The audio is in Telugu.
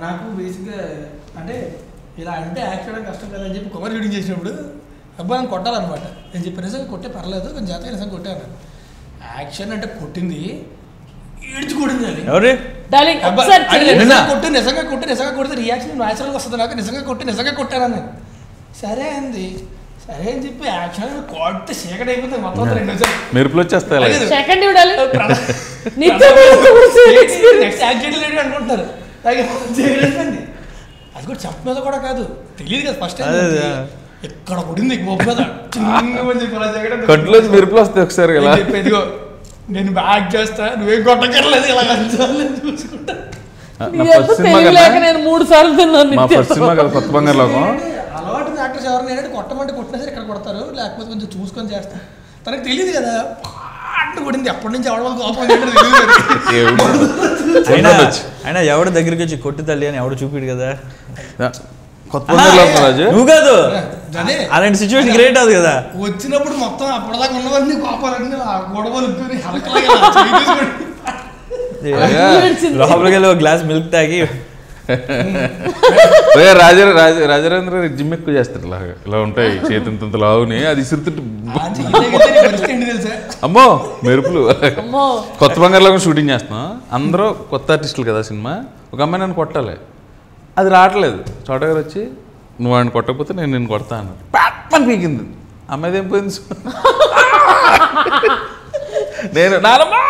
నాకు బేసిక్గా అంటే ఇలా అంటే యాక్ట్ చేయడం కష్టం కదా అని చెప్పి కుమార్ షూటింగ్ చేసినప్పుడు అబ్బా నన్ను కొట్టాలన్నమాట. నేను చెప్పి నిజంగా కొట్టే పర్లేదు కొంచెం జాతర నిజంగా కొట్టాను. యాక్షన్ అంటే కొట్టింది ఈడ్చి కొట్టింది అది నిజంగా కొడితే రియాక్షన్ న్యాచురల్గా వస్తుంది. నాకు నిజంగా కొట్టాను నేను. సరే అంది సరే అని చెప్పి యాక్షన్ కొడితే సెకండ్ అయిపోతుంది మొత్తం 2 నిమిషాలు మెరుపులు వచ్చేస్తాయి అనుకుంటున్నారు. అది కూడా చెప్ప మీద కూడా కాదు తెలియదు కదా ఫస్ట్ టైం ఎక్కడ కొడింది మెరుపులు వస్తాయి ఒకసారి చెప్పేదిగో నేను బ్యాక్ చేస్తా నువ్వేం కొట్టకర్లేదు ఇలా చూసుకుంటా. కొత్త బంగారు లోకం అలవాటు యాక్టర్స్ ఎవరు ఏంటంటే కొట్టమంటే కొట్టినా సరే ఇక్కడ కొడతారు లేకపోతే కొంచెం చూసుకొని చేస్తారు. తనకు తెలియదు కదా పాట కొడింది ఎప్పటి నుంచి ఎవడ కోపం అయినా ఎవడ దగ్గరికి వచ్చి కొట్టి తల్లి అని ఎవడు చూపిడు కదా. నువ్వు కాదు అలాంటి సిచ్యువేషన్ క్రియేట్ అవుతుంది కదా. వచ్చినప్పుడు మొత్తం అప్పటిదాకా ఉన్నవన్నీ కోపాలన్నీ గొడవలు లోపలికి వెళ్ళి ఒక గ్లాస్ మిల్క్ తాగి రాజరేంద్ర జిమ్ ఎక్కువ చేస్తారు. ఇలా ఉంటాయి చేతింత లావుని అది ఇసురుతుంటే అమ్మో మెరుపులు. కొత్త బంగారులో షూటింగ్ చేస్తున్నాం అందరూ కొత్త ఆర్టిస్టులు కదా సినిమా. ఒక అమ్మాయి నన్ను కొట్టాలి అది రావట్లేదు. చోటగారు వచ్చి నువ్వు ఆయన కొట్టకపోతే నేను నిన్ను కొడతా అన్నాడు. ప్యాట్మని పీకింది అమ్మాయిది ఏం పోయింది నేను నానమ్మా